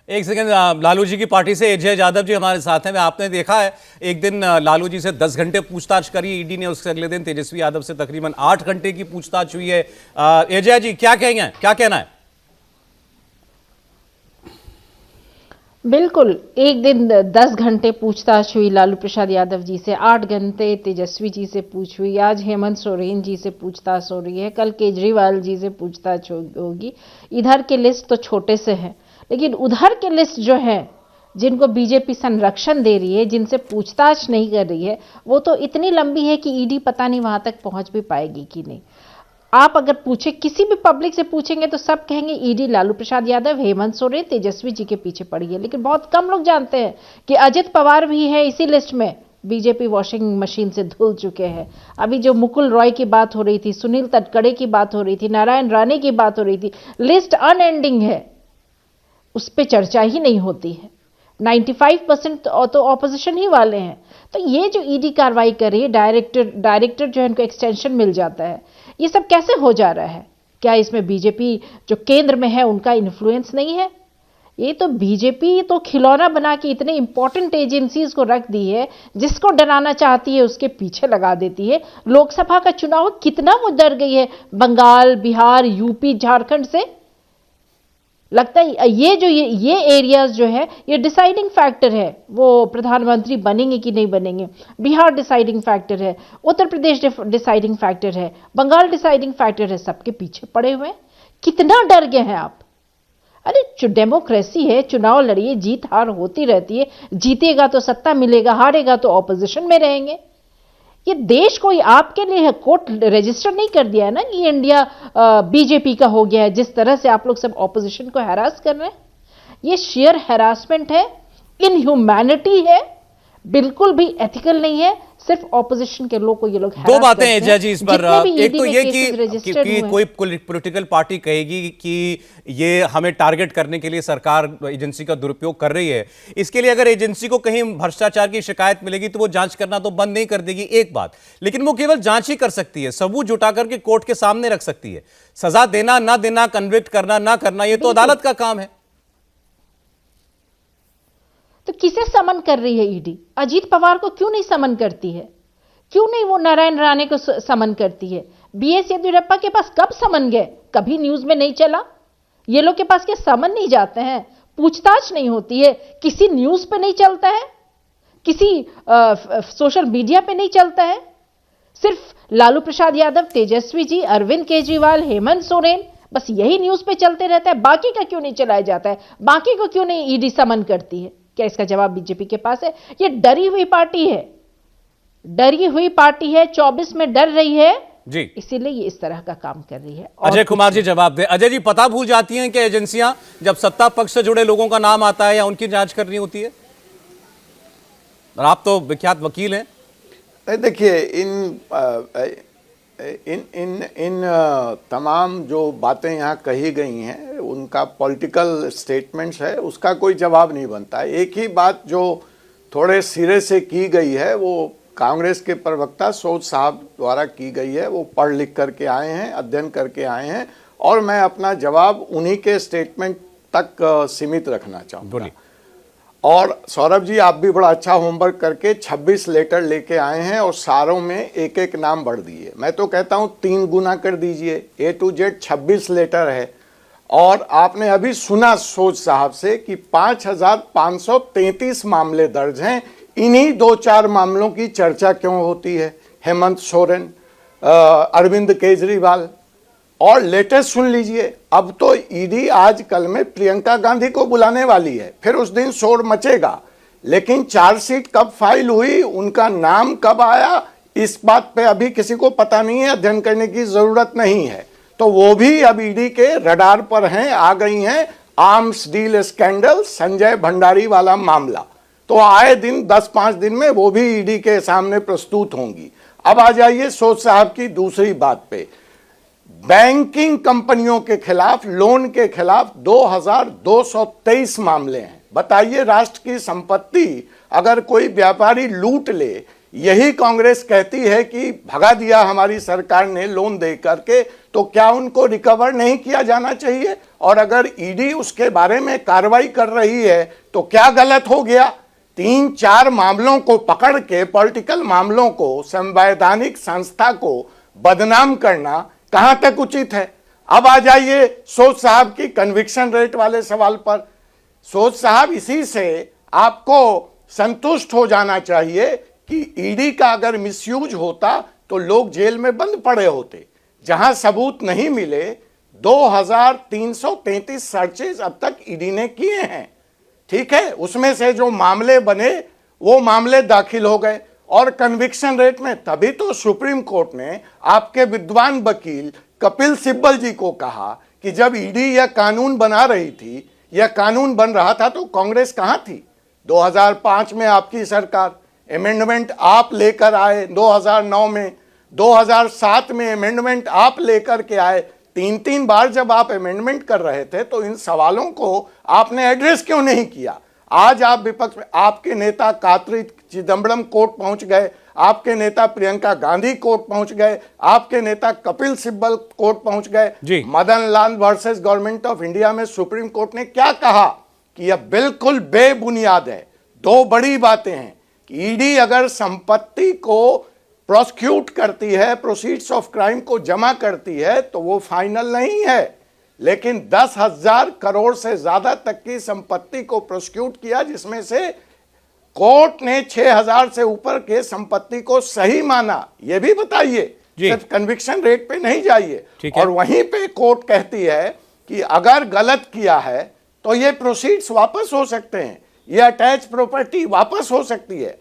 एक सेकंड, लालू जी की पार्टी से अजय यादव जी हमारे साथ हैं। आपने देखा है एक दिन लालू जी से 10 घंटे पूछताछ करी ईडी ने, उसके अगले दिन तेजस्वी यादव से तकरीबन 8 घंटे की पूछताछ हुई है। अजय जी क्या कहेंगे, क्या कहना है? बिल्कुल, एक दिन 10 घंटे पूछताछ हुई लालू प्रसाद यादव जी से, 8 घंटे तेजस्वी जी से पूछ हुई, आज हेमंत सोरेन जी से पूछताछ हो रही है, कल केजरीवाल जी से पूछताछ होगी। इधर के लिस्ट तो छोटे से हैं, लेकिन उधर के लिस्ट जो है, जिनको बीजेपी संरक्षण दे रही है, जिनसे पूछताछ नहीं कर रही है, वो तो इतनी लंबी है कि ईडी पता नहीं वहां तक पहुंच भी पाएगी कि नहीं। आप अगर पूछे, किसी भी पब्लिक से पूछेंगे तो सब कहेंगे ईडी लालू प्रसाद यादव, हेमंत सोरेन, तेजस्वी जी के पीछे पड़ी है। लेकिन बहुत कम लोग जानते हैं कि अजित पवार भी है इसी लिस्ट में। बीजेपी वॉशिंग मशीन से धुल चुके हैं। अभी जो मुकुल रॉय की बात हो रही थी, सुनील तटकरे की बात हो रही थी, नारायण राणे की बात हो रही थी, लिस्ट अनएंडिंग है, उस पर चर्चा ही नहीं होती है। 95% तो ऑपोजिशन ही वाले हैं। तो ये जो ईडी कार्रवाई कर रही है, डायरेक्टर जो है उनको एक्सटेंशन मिल जाता है, ये सब कैसे हो जा रहा है? क्या इसमें बीजेपी जो केंद्र में है उनका इन्फ्लुएंस नहीं है? ये तो बीजेपी तो खिलौना बना के इतने इंपॉर्टेंट एजेंसीज को रख दी है, जिसको डराना चाहती है उसके पीछे लगा देती है। लोकसभा का चुनाव कितना वो डर गई है बंगाल, बिहार, यूपी, झारखंड से। लगता है ये एरियाज जो है ये डिसाइडिंग फैक्टर है, वो प्रधानमंत्री बनेंगे कि नहीं बनेंगे। बिहार डिसाइडिंग फैक्टर है, उत्तर प्रदेश डिसाइडिंग फैक्टर है, बंगाल डिसाइडिंग फैक्टर है, सबके पीछे पड़े हुए हैं। कितना डर गए हैं आप? अरे डेमोक्रेसी है, चुनाव लड़िए, जीत हार होती रहती है। जीतेगा तो सत्ता मिलेगा, हारेगा तो ऑपोजिशन में रहेंगे। ये देश कोई आपके लिए कोर्ट रजिस्टर नहीं कर दिया है ना कि इंडिया बीजेपी का हो गया है। जिस तरह से आप लोग सब ऑपोजिशन को हैरास कर रहे हैं, ये शेयर हैरासमेंट है, इनह्यूमैनिटी है, बिल्कुल भी एथिकल नहीं है। सिर्फ ऑपोजिशन के लोग को ये लोग दो बातें हैं जय जी इस पर। एक तो ये कि कोई पॉलिटिकल पार्टी कहेगी कि ये हमें टारगेट करने के लिए सरकार एजेंसी का दुरुपयोग कर रही है। इसके लिए अगर एजेंसी को कहीं भ्रष्टाचार की शिकायत मिलेगी तो वो जांच करना तो बंद नहीं कर देगी, एक बात। लेकिन वो केवल जांच ही कर सकती है, सबूत जुटा करके कोर्ट के सामने रख सकती है। सजा देना ना देना, कन्विक्ट करना ना करना, ये तो अदालत का काम है। तो किसे समन कर रही है ईडी? अजीत पवार को क्यों नहीं समन करती है? क्यों नहीं वो नारायण राणे को समन करती है? बीएस येदियुरप्पा के पास कब समन गए? कभी न्यूज में नहीं चला। ये लोग के पास क्या समन नहीं जाते हैं? पूछताछ नहीं होती है? किसी न्यूज पे नहीं चलता है? किसी सोशल मीडिया पे नहीं चलता है? सिर्फ लालू प्रसाद यादव, तेजस्वी जी, अरविंद केजरीवाल, हेमंत सोरेन, बस यही न्यूज पे चलते रहता है। बाकी का क्यों नहीं चलाया जाता है? बाकी को क्यों नहीं ईडी समन करती है? क्या इसका जवाब बीजेपी के पास है? ये डरी हुई पार्टी है, डरी हुई पार्टी है, 24 में डर रही है जी, इसीलिए ये इस तरह का काम कर रही है। अजय कुमार जी जवाब दे। अजय जी, पता भूल जाती हैं कि एजेंसियां जब सत्ता पक्ष से जुड़े लोगों का नाम आता है या उनकी जांच करनी होती है? और आप तो विख्यात वकील हैं। देखिए, इन तमाम जो बातें यहाँ कही गई हैं उनका पॉलिटिकल स्टेटमेंट्स है, उसका कोई जवाब नहीं बनता है। एक ही बात जो थोड़े सिरे से की गई है वो कांग्रेस के प्रवक्ता सोज साहब द्वारा की गई है। वो पढ़ लिख करके आए हैं, अध्ययन करके आए हैं, और मैं अपना जवाब उन्हीं के स्टेटमेंट तक सीमित रखना चाहूँगा। और सौरभ जी, आप भी बड़ा अच्छा होमवर्क करके 26 लेटर लेके आए हैं और सारों में एक एक नाम बढ़ दिए। मैं तो कहता हूँ 3 गुना कर दीजिए, A to Z 26 लेटर है। और आपने अभी सुना सोज साहब से कि 5533 मामले दर्ज हैं। इन्हीं 2-4 मामलों की चर्चा क्यों होती है? हेमंत सोरेन, अरविंद केजरीवाल। और लेटेस्ट सुन लीजिए, अब तो ईडी आजकल में प्रियंका गांधी को बुलाने वाली है, फिर उस दिन शोर मचेगा। लेकिन चार्जशीट कब फाइल हुई, उनका नाम कब आया, इस बात पे अभी किसी को पता नहीं है, अध्ययन करने की जरूरत नहीं है। तो वो भी अब ईडी के रडार पर हैं, आ गई हैं। Arms deal scandal, Sanjay Bhandari वाला मामला, तो आए दिन 10-5 दिन में वो भी ईडी के सामने प्रस्तुत होंगी। अब आ जाइए सोज साहब की दूसरी बात पे। बैंकिंग कंपनियों के खिलाफ, लोन के खिलाफ 2223 मामले हैं। बताइए, राष्ट्र की संपत्ति अगर कोई व्यापारी लूट ले यही कांग्रेस कहती है कि भगा दिया हमारी सरकार ने लोन दे करके, तो क्या उनको रिकवर नहीं किया जाना चाहिए? और अगर ईडी उसके बारे में कार्रवाई कर रही है तो क्या गलत हो गया? 3-4 मामलों को पकड़ के, पॉलिटिकल मामलों को, संवैधानिक संस्था को बदनाम करना कहां तक उचित है? अब आ जाइए सोच साहब की कन्विक्शन रेट वाले सवाल पर। सोच साहब, इसी से आपको संतुष्ट हो जाना चाहिए कि ईडी का अगर मिसयूज होता तो लोग जेल में बंद पड़े होते। जहां सबूत नहीं मिले, 2333 सर्चेज अब तक ईडी ने किए हैं, ठीक है? उसमें से जो मामले बने वो मामले दाखिल हो गए। और कन्विक्शन रेट में तभी तो सुप्रीम कोर्ट ने आपके विद्वान वकील कपिल सिब्बल जी को कहा कि जब ईडी यह कानून बना रही थी, यह कानून बन रहा था, तो कांग्रेस कहां थी? 2005 में आपकी सरकार, अमेंडमेंट आप लेकर आए 2009 में, 2007 में अमेंडमेंट आप लेकर के आए। 3-3 बार जब आप अमेंडमेंट कर रहे थे तो इन सवालों को आपने एड्रेस क्यों नहीं किया? आज आप विपक्ष में, आपके नेता कार्ति चिदम्बरम कोर्ट पहुंच गए, आपके नेता प्रियंका गांधी कोर्ट पहुंच गए, आपके नेता कपिल सिब्बल कोर्ट पहुंच गए। Madan Lal versus government of India में सुप्रीम कोर्ट ने क्या कहा कि यह बिल्कुल बेबुनियाद है। 2 बड़ी बातें हैं कि ईडी अगर संपत्ति को प्रोसिक्यूट करती है, प्रोसीड्स ऑफ क्राइम को जमा करती है, तो वो फाइनल नहीं है। लेकिन 10,000 करोड़ से ज्यादा तक की संपत्ति को प्रोसिक्यूट किया, जिसमें से कोर्ट ने 6,000 से ऊपर के संपत्ति को सही माना। ये भी बताइए, सिर्फ कन्विक्शन रेट पे नहीं जाइए। और वहीं पे कोर्ट कहती है कि अगर गलत किया है तो ये प्रोसीड्स वापस हो सकते हैं, ये अटैच प्रॉपर्टी वापस हो सकती है।